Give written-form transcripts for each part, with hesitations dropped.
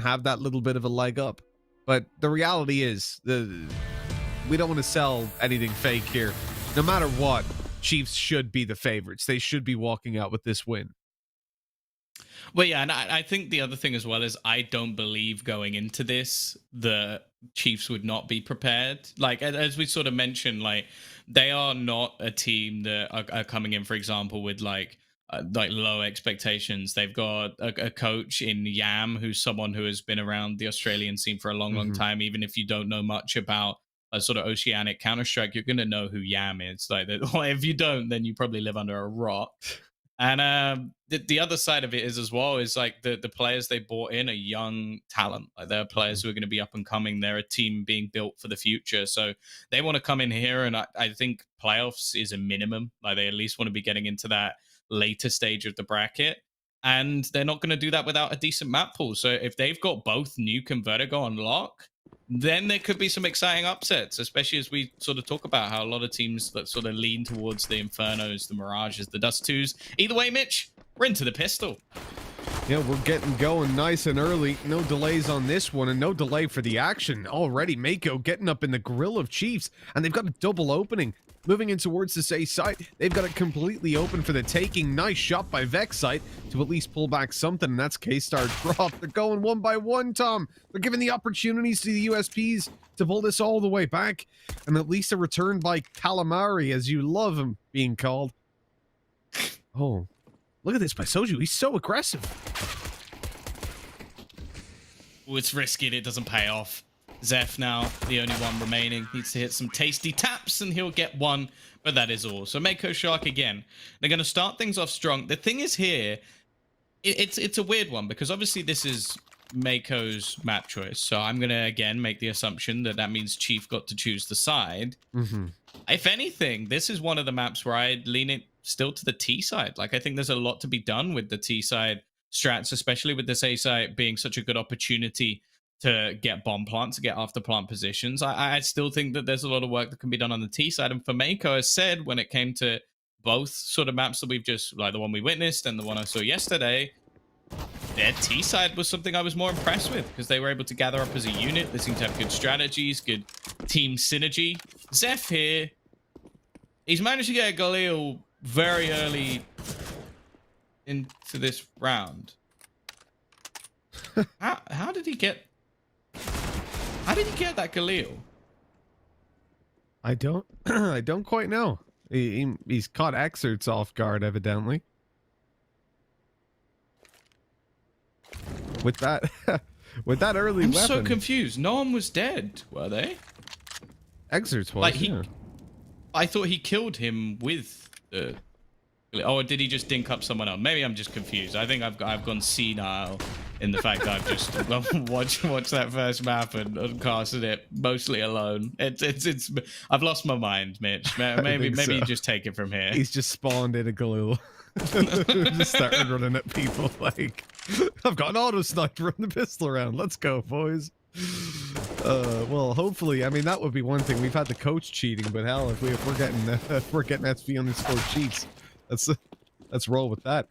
have that little bit of a leg up. But the reality is, we don't want to sell anything fake here. No matter what, Chiefs should be the favorites. They should be walking out with this win. Well, yeah, and I think the other thing as well is I don't believe going into this the Chiefs would not be prepared. Like, as we sort of mentioned, like, they are not a team that are coming in, for example, with like low expectations. They've got a coach in Yam who's someone who has been around the Australian scene for a long time. Even if you don't know much about a sort of oceanic Counter-Strike, you're going to know who Yam is. Like, if you don't, then you probably live under a rock. And the other side of it is as well is like the players they brought in are young talent. Like, they're players who are going to be up and coming. They're a team being built for the future. So they want to come in here, and I think playoffs is a minimum. Like, they at least want to be getting into that later stage of the bracket. And they're not going to do that without a decent map pool. So if they've got both Nuke and Vertigo on lock, then there could be some exciting upsets, especially as we sort of talk about how a lot of teams that sort of lean towards the Infernos, the Mirages, the Dust 2s. Either way, Mitch, we're into the pistol. Yeah, we're getting going nice and early. No delays on this one, and no delay for the action. Already, Mako getting up in the grill of Chiefs, and they've got a double opening. Moving in towards the A site, they've got it completely open for the taking. Nice shot by Vexite to at least pull back something, and that's K-Star drop. They're going one by one, Tom. They're giving the opportunities to the USPs to pull this all the way back, and at least a return by Calamari, as you love him being called. Oh, look at this by Soju. He's so aggressive. Oh, it's risky and it doesn't pay off. Zeph now, the only one remaining, needs to hit some tasty taps and he'll get one, but that is all. So Mako Shark again. They're going to start things off strong. The thing is here, it's a weird one because obviously this is Mako's map choice. So I'm going to again make the assumption that that means Chief got to choose the side. If anything, this is one of the maps where I'd lean it still to the T side. Like, I think there's a lot to be done with the T side strats, especially with this A side being such a good opportunity to get bomb plant, to get after plant positions. I still think that there's a lot of work that can be done on the T side. And for Mako, as said, when it came to both sort of maps that we've just, like the one we witnessed and the one I saw yesterday, their T side was something I was more impressed with because they were able to gather up as a unit. They seem to have good strategies, good team synergy. Zeph here, he's managed to get a Galil very early into this round. How did he get... How did he get that Galil? I don't quite know. He's caught Exerts off guard, evidently. With that, with that early I'm weapon. so confused. No one was dead, were they? Exerts was, like yeah. I thought he killed him with the... Oh, did he just dink up someone else? Maybe I'm just confused. I think I've gone senile in the fact that I've just watched that first map and casted it mostly alone. It's I've lost my mind, Mitch. Maybe you just take it from here. He's just spawned in a Galil. Just started running at people like, I've got an auto sniper on the pistol round. Let's go, boys. Well, hopefully, I mean, that would be one thing. We've had the coach cheating, but hell, if we're getting SV underscore cheats, let's roll with that.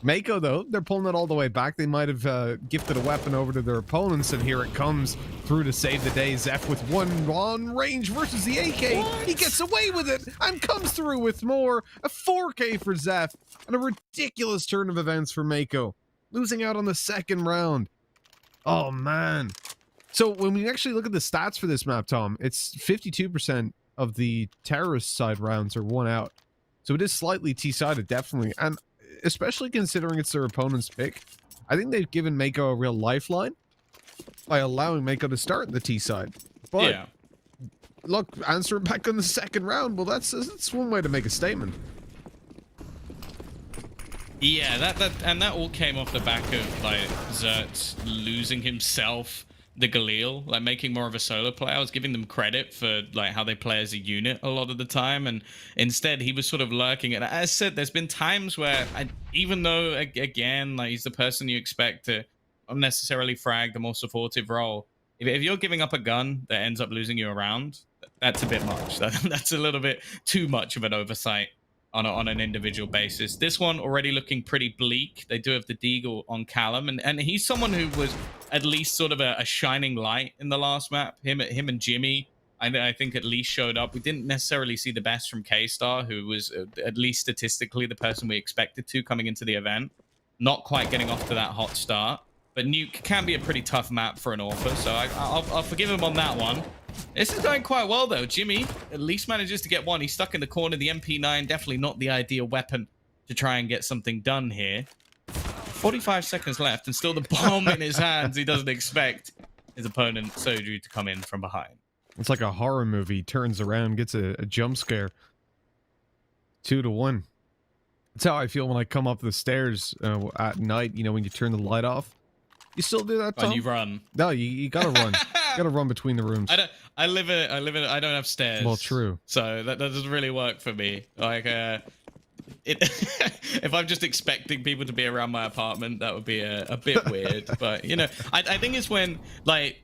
Mako, though, they're pulling it all the way back. They might have gifted a weapon over to their opponents, and here it comes through to save the day. Zeph with one on range versus the AK. What? He gets away with it and comes through with more. A 4K for Zeph, and a ridiculous turn of events for Mako, losing out on the second round. Oh, man. So when we actually look at the stats for this map, Tom, it's 52% of the terrorist side rounds are won out. So it is slightly T-sided, definitely. And especially considering it's their opponent's pick, I think they've given Mako a real lifeline by allowing Mako to start in the T-side. But, yeah, look, answering back on the second round, well, that's one way to make a statement. Yeah, that all came off the back of, like, Zertz losing himself the Galil, like making more of a solo play. I was giving them credit for like how they play as a unit a lot of the time, and instead he was sort of lurking. And as I said, there's been times where even though again, like, he's the person you expect to unnecessarily frag the more supportive role, if you're giving up a gun that ends up losing you a round, that's a bit much. That's a little bit too much of an oversight on an individual basis. This one already looking pretty bleak. They do have the Deagle on Callum, and he's someone who was at least sort of a shining light in the last map. Him and Jimmy, I think at least showed up. We didn't necessarily see the best from K-Star, who was at least statistically the person we expected to coming into the event. Not quite getting off to that hot start. But Nuke can be a pretty tough map for an Orpha, so I'll forgive him on that one. This is going quite well, though. Jimmy at least manages to get one. He's stuck in the corner. The MP9, definitely not the ideal weapon to try and get something done here. 45 seconds left, and still the bomb in his hands. He doesn't expect his opponent, Soju, to come in from behind. It's like a horror movie. He turns around, gets a jump scare. 2-1. That's how I feel when I come up the stairs at night, you know, when you turn the light off. You still do that, Tom? When you run. No, you gotta run. You gotta run between the rooms. I live in I don't have stairs. Well, true. So that doesn't really work for me. Like, if I'm just expecting people to be around my apartment, that would be a bit weird. But, you know, I think it's when, like,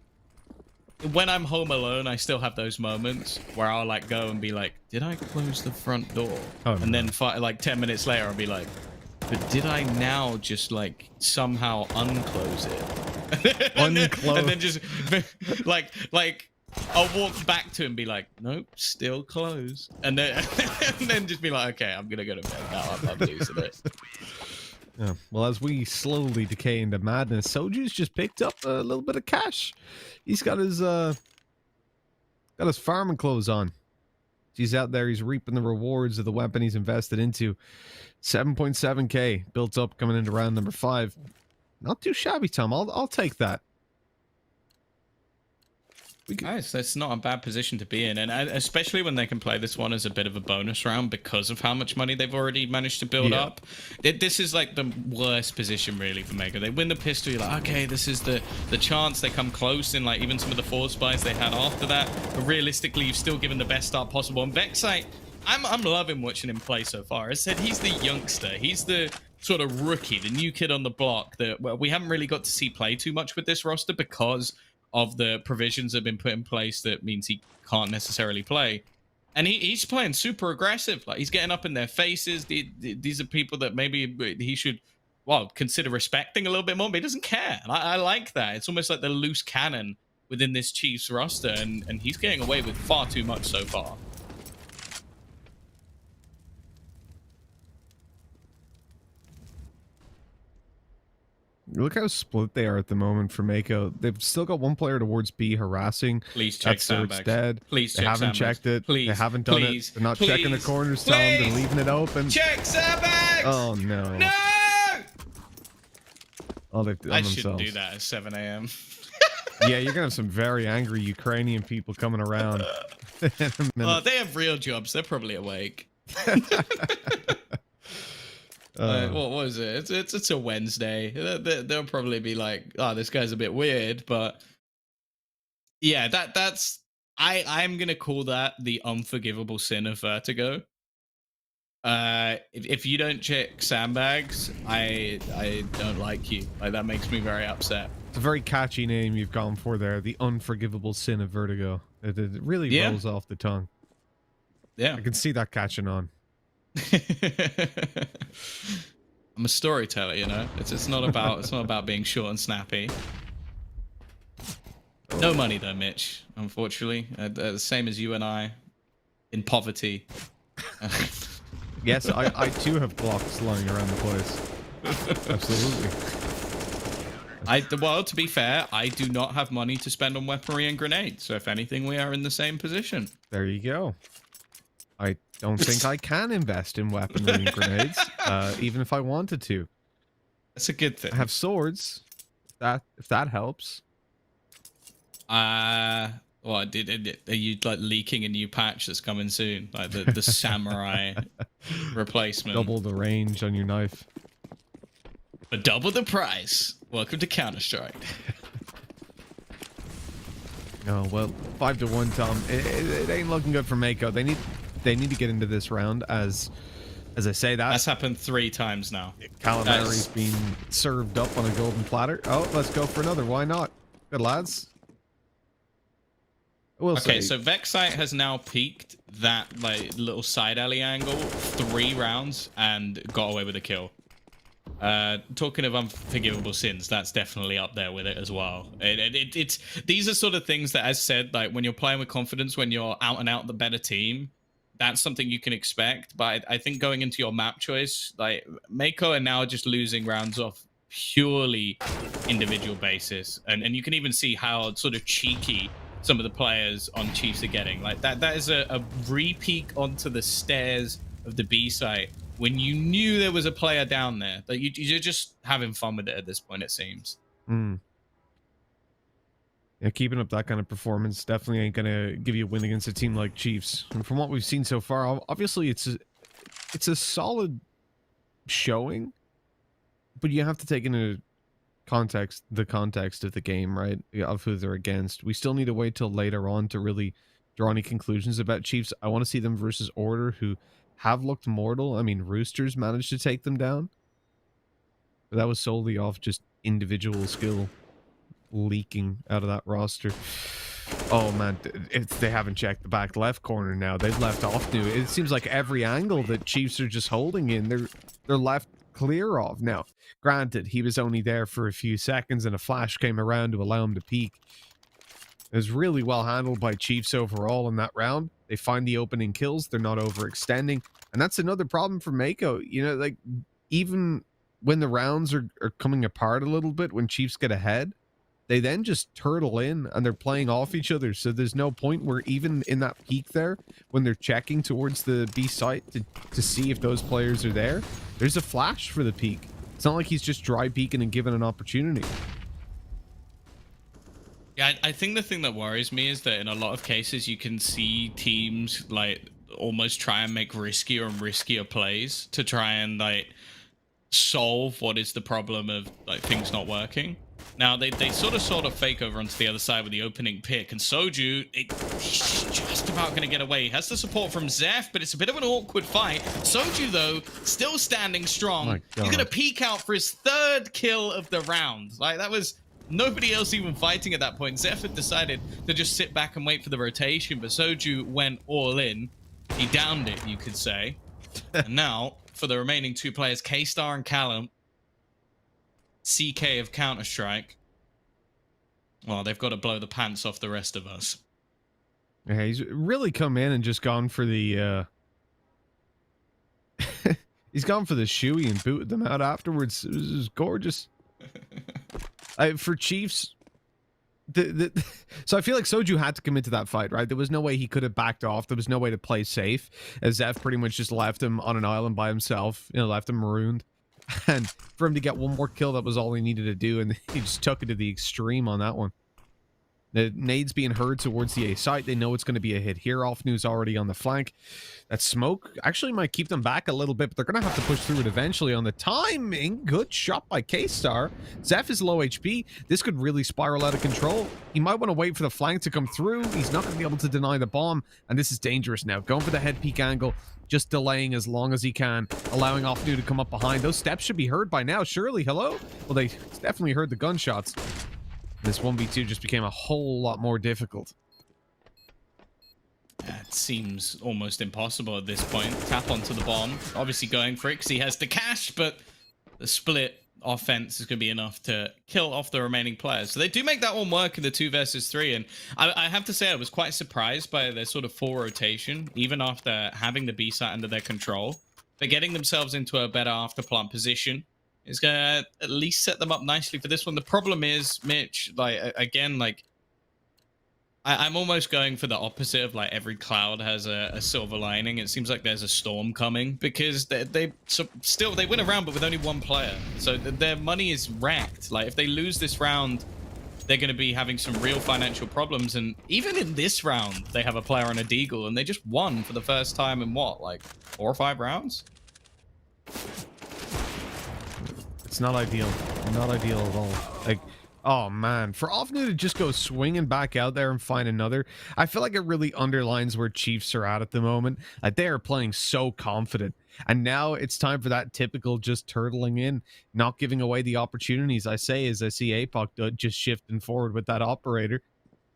when I'm home alone, I still have those moments where I'll, like, go and be like, did I close the front door? Oh, and no. then, like, 10 minutes later, I'll be like, but did I now just, like, somehow unclose it? and then just, like, I'll walk back to him and be like, nope, still closed. And then, and then just be like, okay, I'm going to go to bed now. I'm losing it. Yeah. Well, as we slowly decay into madness, Soju's just picked up a little bit of cash. He's got his farming clothes on. He's out there. He's reaping the rewards of the weapon he's invested into. 7.7k built up coming into round number 5. Not too shabby, Tom. I'll take that. Nice. That's not a bad position to be in, and especially when they can play this one as a bit of a bonus round because of how much money they've already managed to build up. This is like the worst position really for Mako. They win the pistol, you're like, okay, this is the chance. They come close in like even some of the force buys they had after that. But realistically, you've still given the best start possible. And Vexite, I'm loving watching him play so far. As I said, he's the youngster. He's the sort of rookie, the new kid on the block that we haven't really got to see play too much with this roster because of the provisions that have been put in place that means he can't necessarily play. And he's playing super aggressive. Like, he's getting up in their faces. These are people that maybe he should, well, consider respecting a little bit more, but he doesn't care. And I like that. It's almost like the loose cannon within this Chiefs roster, and he's getting away with far too much so far. Look how split they are at the moment for Mako. They've still got one player towards B harassing. Please check sandbags. Dead. Please they check haven't sandbags. checked it. Please, they haven't done it. They're not checking the corners, Tom. They're leaving it open. Check sandbags! Oh, no. No! Oh, they've done I themselves. shouldn't do that at 7 a.m. Yeah, you're going to have some very angry Ukrainian people coming around. In a minute. They have real jobs. They're probably awake. What was it? It's a Wednesday. They'll probably be like, "Oh, this guy's a bit weird," but yeah, that's I'm gonna call that the unforgivable sin of Vertigo. If you don't check sandbags, I don't like you. Like, that makes me very upset. It's a very catchy name you've gone for there. The unforgivable sin of Vertigo. It really rolls off the tongue. Yeah, I can see that catching on. I'm a storyteller, you know. It's not about being short and snappy. No money though, Mitch. Unfortunately, the same as you and I, in poverty. Yes, I too have blocks lying around the place. Absolutely. Well, to be fair, I do not have money to spend on weaponry and grenades. So if anything, we are in the same position. There you go. I don't think I can invest in weaponry and grenades, even if I wanted to. That's a good thing. I have swords, if that helps. Well, are you like leaking a new patch that's coming soon, like the samurai replacement? Double the range on your knife. But double the price. Welcome to Counter-Strike. Oh well, 5-1, Tom. It ain't looking good for Mako. They need to get into this round as I say that. That's happened 3 times now. Calamari's been served up on a golden platter. Oh, let's go for another. Why not? Good lads. Okay, so Vexite has now peaked that like little side alley angle 3 rounds and got away with a kill. Talking of unforgivable sins, that's definitely up there with it as well. It's these are sort of things that, as said, like when you're playing with confidence, when you're out and out the better team, that's something you can expect. But I think going into your map choice, like Mako are now just losing rounds off purely individual basis, and you can even see how sort of cheeky some of the players on Chiefs are getting. Like that is a re-peek onto the stairs of the B site when you knew there was a player down there. That you're just having fun with it at this point, it seems. Yeah, keeping up that kind of performance definitely ain't gonna give you a win against a team like Chiefs. And from what we've seen so far, obviously it's a solid showing, but you have to take into the context of the game, right? Of who they're against. We still need to wait till later on to really draw any conclusions about Chiefs. I want to see them versus Order, who have looked mortal. I mean, Roosters managed to take them down, but that was solely off just individual skill leaking out of that roster. Oh man, they haven't checked the back left corner now. They've left off new. It seems like every angle that Chiefs are just holding in, they're left clear of. Now, granted, he was only there for a few seconds and a flash came around to allow him to peek. It was really well handled by Chiefs overall in that round. They find the opening kills. They're not overextending. And that's another problem for Mako. You know, like, even when the rounds are coming apart a little bit, when Chiefs get ahead, they then just turtle in and they're playing off each other. So there's no point where even in that peak there, when they're checking towards the B site to see if those players are there, there's a flash for the peak. It's not like he's just dry peeking and given an opportunity. Yeah, I think the thing that worries me is that in a lot of cases you can see teams like almost try and make riskier and riskier plays to try and like solve what is the problem of like things not working. Now they sort of fake over onto the other side with the opening pick, and Soju, he's just about going to get away. He has the support from Zeph, but it's a bit of an awkward fight. Soju though, still standing strong. He's going to peek out for his third kill of the round. Like that was nobody else even fighting at that point. Zeph had decided to just sit back and wait for the rotation, but Soju went all in. He downed it, you could say. And now for the remaining two players, K-Star and Callum, CK of Counter-Strike, well, they've got to blow the pants off the rest of us. Yeah, he's really come in and just gone for the he's gone for the shoey and booted them out afterwards. It was gorgeous. For Chiefs, so I feel like Soju had to commit to that fight, right? There was no way he could have backed off. There was no way to play safe, as Zeph pretty much just left him on an island by himself, you know, left him marooned. And for him to get one more kill, that was all he needed to do, and he just took it to the extreme on that one. The nades being heard towards the A site. They know it's going to be a hit here. Off news already on the flank. That smoke actually might keep them back a little bit, but they're going to have to push through it eventually. On the timing, good shot by K-Star. Zeph is low HP. This could really spiral out of control. He might want to wait for the flank to come through. He's not going to be able to deny the bomb, and this is dangerous now. Going for the head peek angle, just delaying as long as he can, allowing off new to come up behind. Those steps should be heard by now, surely. Hello? Well, they definitely heard the gunshots. This 1v2 just became a whole lot more difficult. It seems almost impossible at this point. Tap onto the bomb. Obviously going for it because he has the cash, but the split offense is going to be enough to kill off the remaining players. So they do make that one work in the 2 versus 3. And I have to say I was quite surprised by their sort of full rotation, even after having the B site under their control. They're getting themselves into a better after-plant position. It's going to at least set them up nicely for this one. The problem is, Mitch, like, again, like, I'm almost going for the opposite of, like, every cloud has a silver lining. It seems like there's a storm coming because they win a round, but with only one player. So their money is wrecked. Like, if they lose this round, they're going to be having some real financial problems. And even in this round, they have a player on a deagle, and they just won for the first time in, what, like 4 or 5 rounds? It's not ideal. Not ideal at all. Like, oh man, for Offnu to just go swinging back out there and find another, I feel like it really underlines where Chiefs are at the moment. Like, they are playing so confident. And now it's time for that typical just turtling in, not giving away the opportunities. I see APOC just shifting forward with that operator.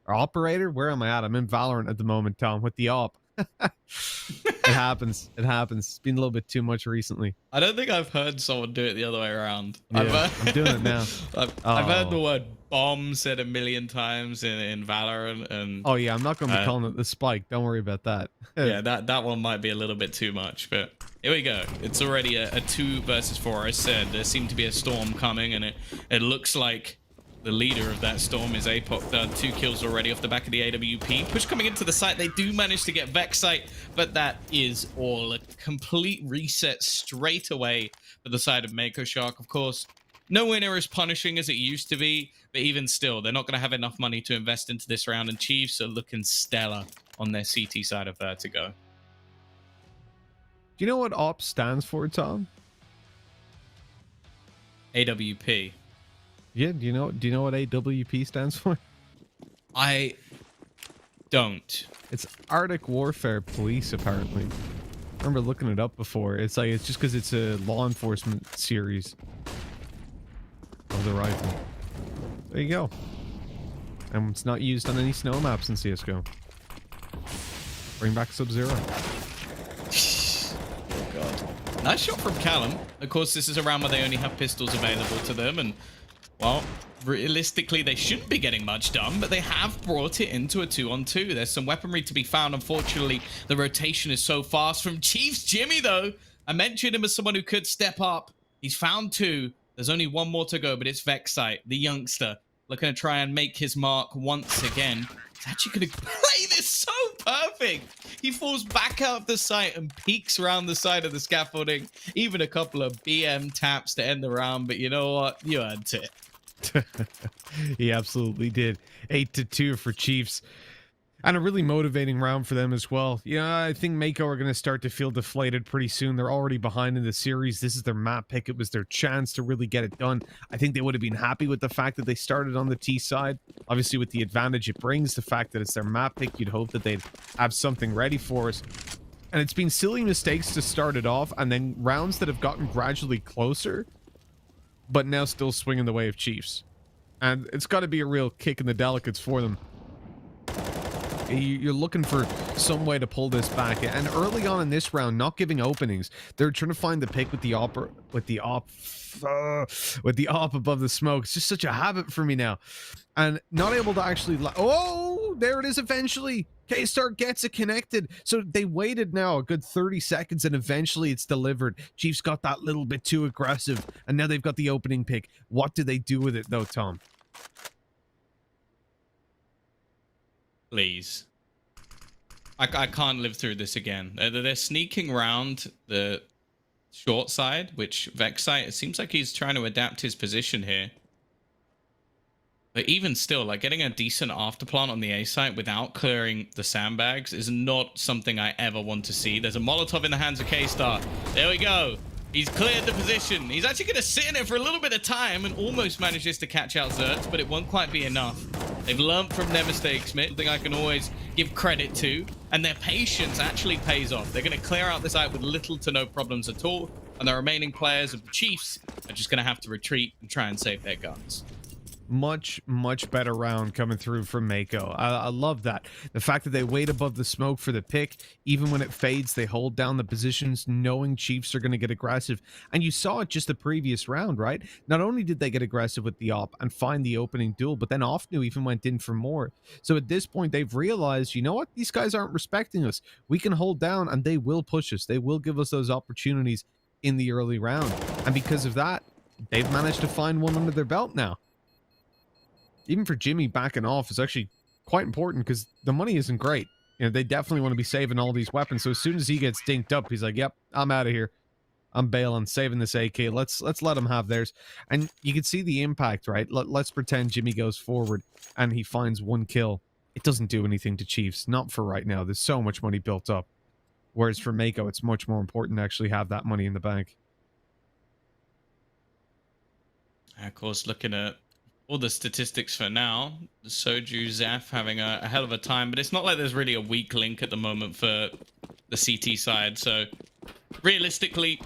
Or operator? Where am I at? I'm in Valorant at the moment, Tom, with the op. And happens. It happens. It's been a little bit too much recently. I don't think I've heard someone do it the other way around. Yeah, I'm doing it now. I've heard the word bomb said a million times in Valorant, and oh yeah, I'm not going to be calling it the spike. Don't worry about that. yeah, that one might be a little bit too much, but here we go. It's already a 2 versus 4. I said there seemed to be a storm coming, and it looks like the leader of that storm is Apoc. 2 kills already off the back of the AWP. Push coming into the site. They do manage to get Vexite, but that is all. A complete reset straight away for the side of Mako Shark. Of course, no winner is punishing as it used to be, but even still, they're not going to have enough money to invest into this round, and Chiefs are looking stellar on their CT side of Vertigo. Do you know what OP stands for, Tom? AWP. Yeah, do you know what AWP stands for? I don't. It's Arctic Warfare Police, apparently. I remember looking it up before. It's like, it's just because it's a law enforcement series of the rifle. There you go. And it's not used on any snow maps in CSGO. Bring back Sub-Zero. Oh god. Nice shot from Callum. Of course, this is a round where they only have pistols available to them, and well, realistically, they shouldn't be getting much done, but they have brought it into a 2-on-2. There's some weaponry to be found. Unfortunately, the rotation is so fast from Chiefs. Jimmy, though, I mentioned him as someone who could step up. He's found 2. There's only 1 more to go, but it's Vexite, the youngster, looking to try and make his mark once again. He's actually going to play this so perfect. He falls back out of the site and peeks around the side of the scaffolding. Even a couple of BM taps to end the round, but you know what? You earned it. He absolutely did. 8-2 for Chiefs. And a really motivating round for them as well. Yeah, I think Mako are going to start to feel deflated pretty soon. They're already behind in the series. This is their map pick. It was their chance to really get it done. I think they would have been happy with the fact that they started on the T side. Obviously, with the advantage it brings, the fact that it's their map pick, you'd hope that they'd have something ready for us. And it's been silly mistakes to start it off, and then rounds that have gotten gradually closer, but now still swinging the way of Chiefs. And it's got to be a real kick in the delicates for them. You're looking for some way to pull this back, and early on in this round, not giving openings. They're trying to find the pick with the op above the smoke. It's just such a habit for me now, and not able to actually. Oh, there it is! Eventually, K-Star gets it connected. So they waited now a good 30 seconds, and eventually it's delivered. Chiefs got that little bit too aggressive, and now they've got the opening pick. What do they do with it, though, Tom? Please. I can't live through this again. They're sneaking round the short side, which Vexite, it seems like he's trying to adapt his position here. But even still, like getting a decent afterplant on the A site without clearing the sandbags is not something I ever want to see. There's a Molotov in the hands of K-Star. There we go. He's cleared the position. He's actually going to sit in it for a little bit of time and almost manages to catch out Zerts, but it won't quite be enough. They've learned from their mistakes, Mitt. Something I can always give credit to. And their patience actually pays off. They're going to clear out this site with little to no problems at all. And the remaining players of the Chiefs are just going to have to retreat and try and save their guns. Much better round coming through from Mako. I love that. The fact that they wait above the smoke for the pick, even when it fades, they hold down the positions, knowing Chiefs are going to get aggressive. And you saw it just the previous round, right? Not only did they get aggressive with the op and find the opening duel, but then Ofnu even went in for more. So at this point, they've realized, you know what? These guys aren't respecting us. We can hold down, and they will push us. They will give us those opportunities in the early round. And because of that, they've managed to find one under their belt now. Even for Jimmy, backing off is actually quite important because the money isn't great. You know, they definitely want to be saving all these weapons. So as soon as he gets dinked up, he's like, yep, I'm out of here. I'm bailing, saving this AK. Let's let them have theirs. And you can see the impact, right? Let's pretend Jimmy goes forward and he finds 1 kill. It doesn't do anything to Chiefs. Not for right now. There's so much money built up. Whereas for Mako, it's much more important to actually have that money in the bank. Of course, looking at all the statistics for now, Soju, Zaf having a hell of a time, but it's not like there's really a weak link at the moment for the CT side. So realistically,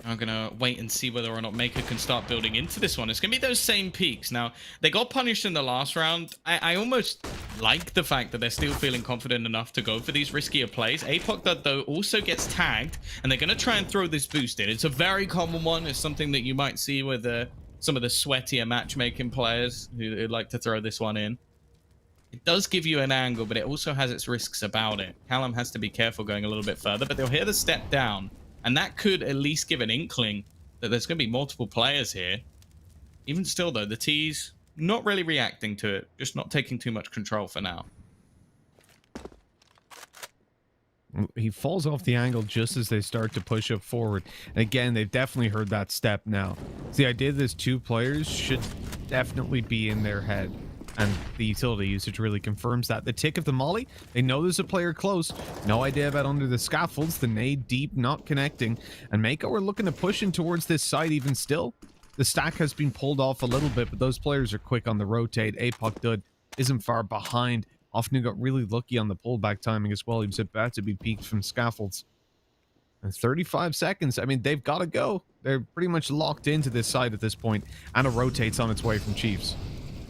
I'm gonna wait and see whether or not Mako can start building into this one. It's gonna be those same peaks. Now, they got punished in the last round. I almost like the fact that they're still feeling confident enough to go for these riskier plays. APOC, though, also gets tagged, and they're gonna try and throw this boost in. It's a very common one. It's something that you might see with some of the sweatier matchmaking players who like to throw this one in. It does give you an angle, but it also has its risks about it. Callum has to be careful going a little bit further, but they'll hear the step down, and that could at least give an inkling that there's going to be multiple players here. Even still, though, the T's not really reacting to it, just not taking too much control for now. He falls off the angle just as they start to push up forward. And again, they've definitely heard that step now. So the idea that there's two players should definitely be in their head. And the utility usage really confirms that. The tick of the molly, they know there's a player close. No idea about under the scaffolds. The nade deep, not connecting. And Mako are looking to push in towards this side even still. The stack has been pulled off a little bit, but those players are quick on the rotate. APOC Dud isn't far behind. Often got really lucky on the pullback timing as well. He was about to be peaked from scaffolds. And 35 seconds. I mean, they've got to go. They're pretty much locked into this side at this point. And it rotates on its way from Chiefs.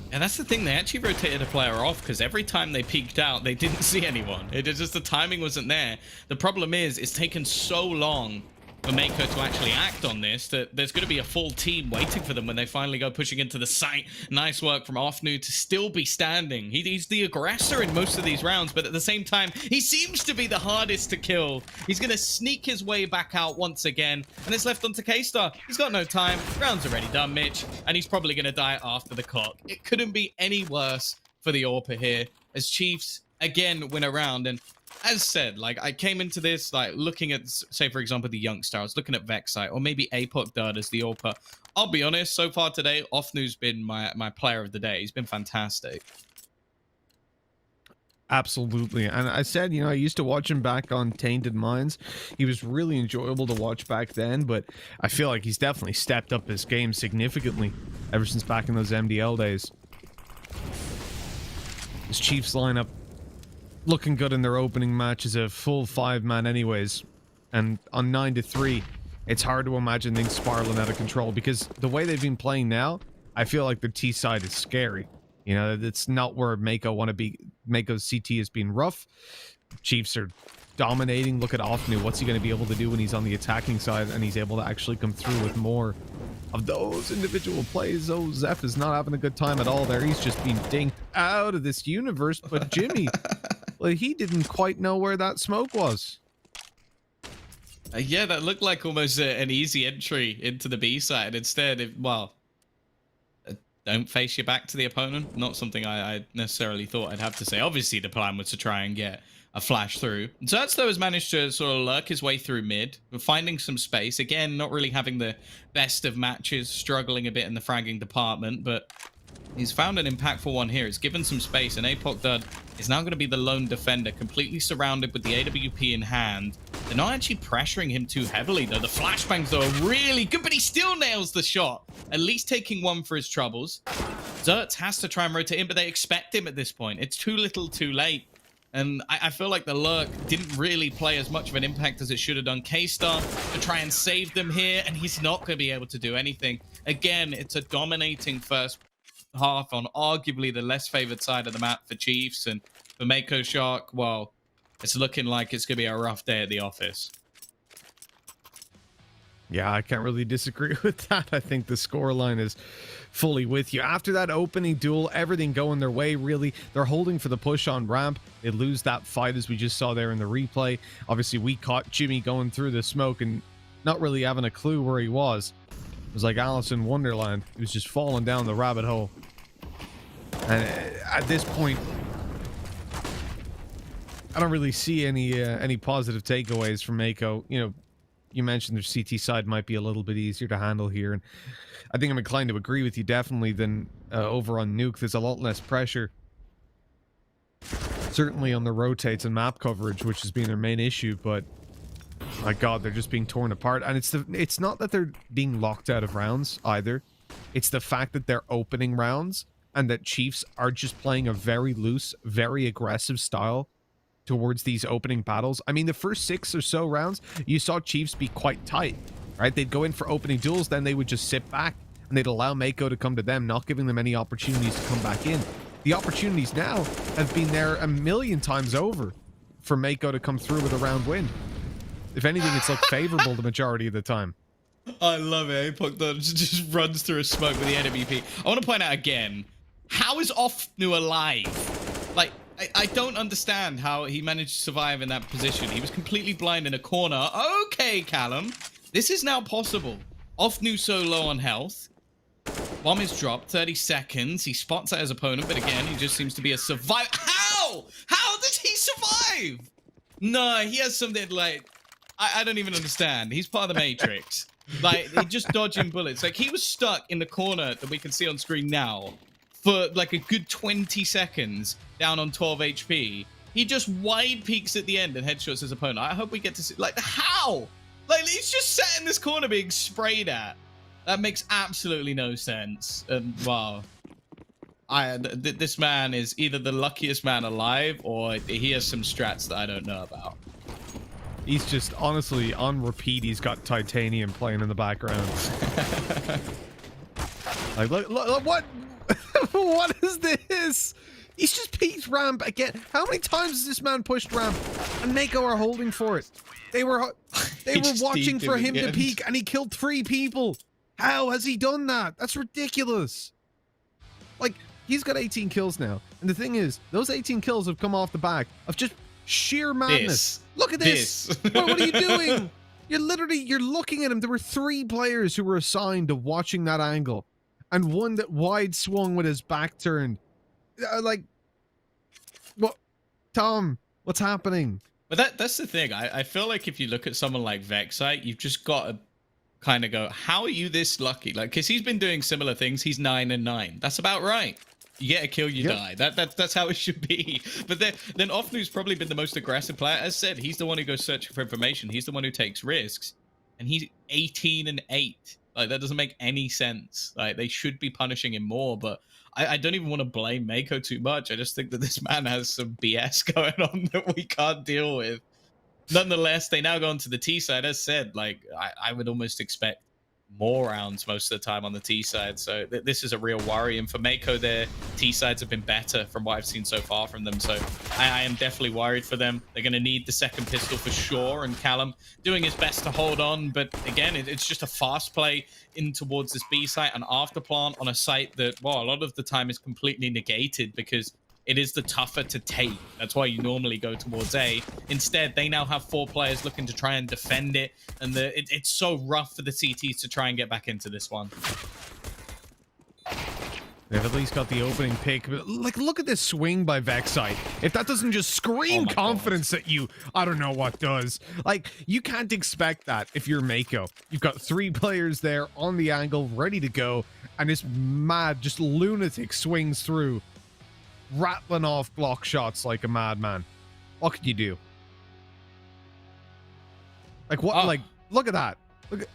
And that's the thing, they actually rotated a player off because every time they peeked out, they didn't see anyone. It is just the timing wasn't there. The problem is, it's taken so long for Mako to actually act on this that there's going to be a full team waiting for them when they finally go pushing into the site. Nice work from Ofnu to still be standing. He's the aggressor in most of these rounds, but at the same time, he seems to be the hardest to kill. He's going to sneak his way back out once again, and it's left onto K-Star. He's got no time. Round's already done, Mitch, and he's probably going to die after the clock. It couldn't be any worse for the AWPer here, as Chiefs again win a round. And as said, like, I came into this like looking at, say, for example, the youngster. I was looking at Vexite or maybe APOC Dud as the AWPer. I'll be honest, so far today, Ofnu's been my player of the day. He's been fantastic. Absolutely. And I said, you know, I used to watch him back on Tainted Minds. He was really enjoyable to watch back then, but I feel like he's definitely stepped up his game significantly ever since back in those MDL days. His Chiefs lineup looking good in their opening match as a full 5-man anyways. And on 9-3, it's hard to imagine things spiraling out of control because the way they've been playing now, I feel like the T side is scary. You know, it's not where Mako want to be. Mako's CT has been rough. Chiefs are dominating. Look at Ofnu. What's he going to be able to do when he's on the attacking side and he's able to actually come through with more of those individual plays? Oh, Zeph is not having a good time at all there. He's just been dinked out of this universe. But Jimmy, well, he didn't quite know where that smoke was. Yeah, that looked like almost an easy entry into the B side. Instead, don't face your back to the opponent. Not something I necessarily thought I'd have to say. Obviously, the plan was to try and get a flash through. Zertz, though, has managed to sort of lurk his way through mid, finding some space. Again, not really having the best of matches, struggling a bit in the fragging department, but he's found an impactful one here. It's given some space, and APOC Dud is now going to be the lone defender, completely surrounded with the AWP in hand. They're not actually pressuring him too heavily, though. The flashbangs, though, are really good, but he still nails the shot, at least taking one for his troubles. Zertz has to try and rotate in, but they expect him at this point. It's too little too late. And I feel like the lurk didn't really play as much of an impact as it should have done. K-Star to try and save them here, and he's not going to be able to do anything. Again, it's a dominating first half on arguably the less favored side of the map for Chiefs, and for Mako Shark, well, it's looking like it's gonna be a rough day at the office. Yeah, I can't really disagree with that. I think the scoreline is fully with you. After that opening duel, everything going their way, really. They're holding for the push on ramp. They lose that fight, as we just saw there in the replay. Obviously, we caught Jimmy going through the smoke and not really having a clue where he was. It was like Alice in Wonderland. He was just falling down the rabbit hole. And at this point, I don't really see any positive takeaways from Mako. You know, you mentioned their CT side might be a little bit easier to handle here, and I think I'm inclined to agree with you definitely than over on Nuke. There's a lot less pressure, certainly on the rotates and map coverage, which has been their main issue. But my God, they're just being torn apart, and it's not that they're being locked out of rounds either. It's the fact that they're opening rounds and that Chiefs are just playing a very loose, very aggressive style towards these opening battles. I mean, the first 6 or so rounds, you saw Chiefs be quite tight. right? They'd go in for opening duels, then they would just sit back and they'd allow Mako to come to them, not giving them any opportunities to come back in. The opportunities now have been there a million times over for Mako to come through with a round win. If anything, it's looked favorable the majority of the time. I love it. Puck just runs through a smoke with the NMVP. I want to point out again, how is Ofnu alive? Like, I don't understand how he managed to survive in that position. He was completely blind in a corner. Okay, Callum. This is now possible. Ofnu so low on health. Bomb is dropped. 30 seconds. He spots out his opponent, but again, he just seems to be a survivor. How? How did he survive? No, he has something like... I don't even understand. He's part of the Matrix. Like, he just dodging bullets. Like, he was stuck in the corner that we can see on screen now for like a good 20 seconds down on 12 HP. He just wide peeks at the end and headshots his opponent. I hope we get to see, like, how? Like, he's just sat in this corner being sprayed at. That makes absolutely no sense. And wow. This man is either the luckiest man alive or he has some strats that I don't know about. He's just, honestly, on repeat, he's got Titanium playing in the background. Like, look, what? What is this? He's just peeked ramp again. How many times has this man pushed ramp? And Mako are holding for it. They were watching for him to peek, and he killed 3 people. How has he done that? That's ridiculous. Like, he's got 18 kills now. And the thing is, those 18 kills have come off the back of just sheer madness. Look at this. What are you doing? You're looking at him. There were 3 players who were assigned to watching that angle, and one that wide swung with his back turned. Like, what? Tom, what's happening? But that's the thing. I feel like if you look at someone like Vexite, you've just got to kind of go, how are you this lucky? Like, because he's been doing similar things. He's 9 and 9. That's about right. You get a kill, you die. That's how it should be. But then Ofnu's probably been the most aggressive player. As said, he's the one who goes searching for information. He's the one who takes risks. And he's 18 and 8. Like, that doesn't make any sense. Like, they should be punishing him more. But I don't even want to blame Mako too much. I just think that this man has some BS going on that we can't deal with. Nonetheless, they now go on to the T side. As said, like, I would almost expect more rounds most of the time on the T side, so this is a real worry. And for Mako, their T sides have been better from what I've seen so far from them, so I am definitely worried for them. They're going to need the second pistol for sure, and Callum doing his best to hold on, but again, it's just a fast play in towards this B site and after plant on a site that, well, a lot of the time is completely negated because it is the tougher to take. That's why you normally go towards A. Instead, they now have 4 players looking to try and defend it. And it's so rough for the CTs to try and get back into this one. They've at least got the opening pick. But like, look at this swing by Vexite. If that doesn't just scream confidence at you, I don't know what does. Like, you can't expect that if you're Mako. You've got 3 players there on the angle, ready to go. And this mad, just lunatic swings through, rattling off block shots like a madman. What can you do? Like, what? Like, look at that. Look at,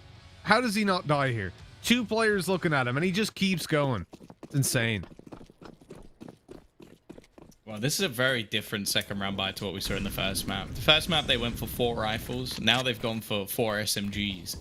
how does he not die here? 2 players looking at him, and he just keeps going. It's insane. Well, this is a very different second round buy to what we saw in the first map. The first map, they went for 4 rifles. Now they've gone for 4 SMGs.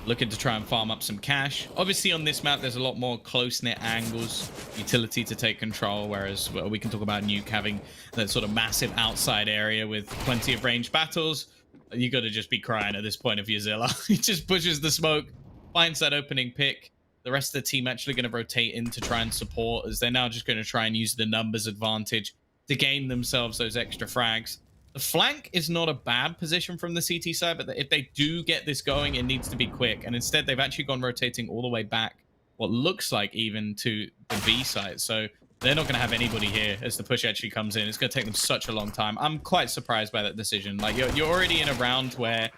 Looking to try and farm up some cash. Obviously, on this map, there's a lot more close-knit angles, utility to take control, whereas we can talk about Nuke having that sort of massive outside area with plenty of ranged battles. You got to just be crying at this point if you're Zilla. He just pushes the smoke, finds that opening pick. The rest of the team actually going to rotate in to try and support, as they're now just going to try and use the numbers advantage to gain themselves those extra frags. The flank is not a bad position from the CT side, but if they do get this going, it needs to be quick. And instead, they've actually gone rotating all the way back, what looks like even to the B side. So they're not going to have anybody here as the push actually comes in. It's going to take them such a long time. I'm quite surprised by that decision. Like, you're already in a round where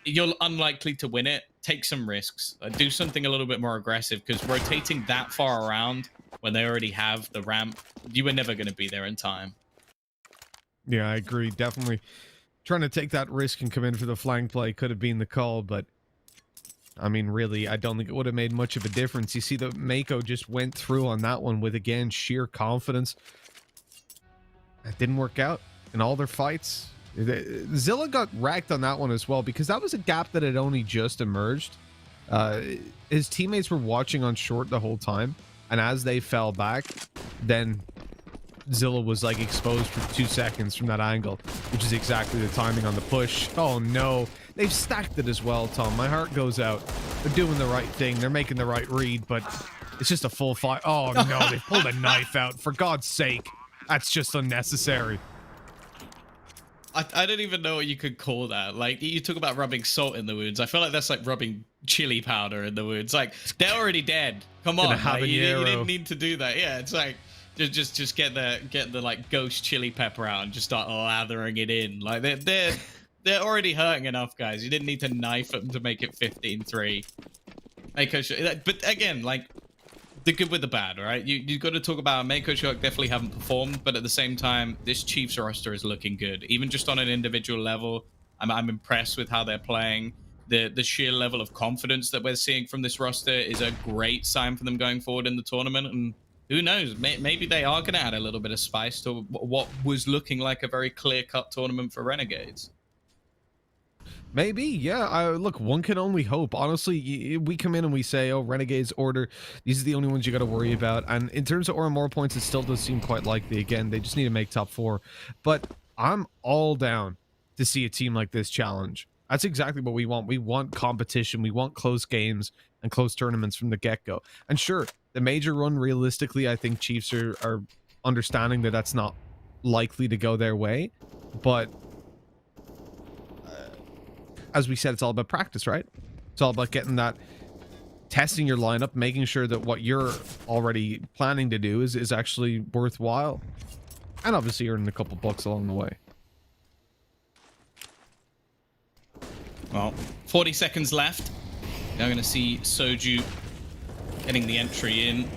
you're unlikely to win it. Take some risks. Do something a little bit more aggressive, because rotating that far around when they already have the ramp, you were never going to be there in time. Yeah, I agree. Definitely trying to take that risk and come in for the flank play could have been the call, but I mean, really, I don't think it would have made much of a difference. You see that Mako just went through on that one with, again, sheer confidence. It didn't work out in all their fights. Zilla got wrecked on that one as well, because that was a gap that had only just emerged. Uh, his teammates were watching on short the whole time, and as they fell back, then Zilla was like exposed for 2 seconds from that angle, which is exactly the timing on the push. Oh no, they've stacked it as well, Tom. My heart goes out. They're doing the right thing. They're making the right read, but it's just a full fight. Oh no, they pulled a knife out. For God's sake, that's just unnecessary. I don't even know what you could call that. Like, you talk about rubbing salt in the wounds. I feel like that's like rubbing chili powder in the wounds. Like, they're already dead. Come on, like, you didn't need to do that. Yeah, it's like just get the like ghost chili pepper out and just start lathering it in. Like, they're already hurting enough, guys. You didn't need to knife them to make it 15-3. Mako, but again, like, the good with the bad, right? You got to talk about Mako Shark definitely haven't performed, but at the same time, this Chiefs roster is looking good. Even just on an individual level, I'm impressed with how they're playing. The sheer level of confidence that we're seeing from this roster is a great sign for them going forward in the tournament. And who knows, maybe they are going to add a little bit of spice to what was looking like a very clear-cut tournament for Renegades. Maybe, yeah. Look, one can only hope. Honestly, we come in and we say, oh, Renegades order, these are the only ones you got to worry about. And in terms of more points, it still does seem quite likely. Again, they just need to make top 4. But I'm all down to see a team like this challenge. That's exactly what we want. We want competition. We want close games and close tournaments from the get-go. And sure, the major run, realistically, I think Chiefs are understanding that that's not likely to go their way. But as we said, it's all about practice, right? It's all about getting that, testing your lineup, making sure that what you're already planning to do is actually worthwhile. And obviously earning a couple bucks along the way. Well, 40 seconds left. Now going to see Soju getting the entry in.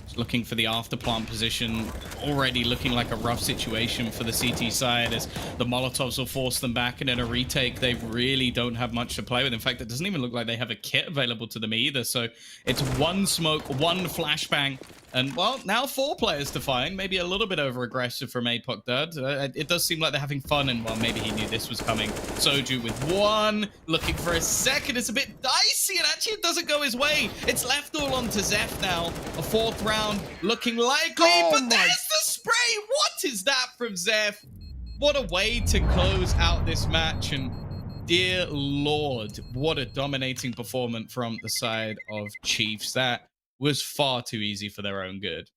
Just looking for the afterplant position. Already looking like a rough situation for the CT side as the Molotovs will force them back, and in a retake, they really don't have much to play with. In fact, it doesn't even look like they have a kit available to them either. So it's one smoke, one flashbang, and, well, now 4 players to find. Maybe a little bit over-aggressive from APOC Dud. It does seem like they're having fun, and, well, maybe he knew this was coming. Soju with 1, looking for a second. It's a bit dicey, and actually it doesn't go his way. It's left all on to Zeph now. A 4th round looking likely, but there's the spray. What is that from Zeph? What a way to close out this match, and dear Lord, what a dominating performance from the side of Chiefs. That was far too easy for their own good.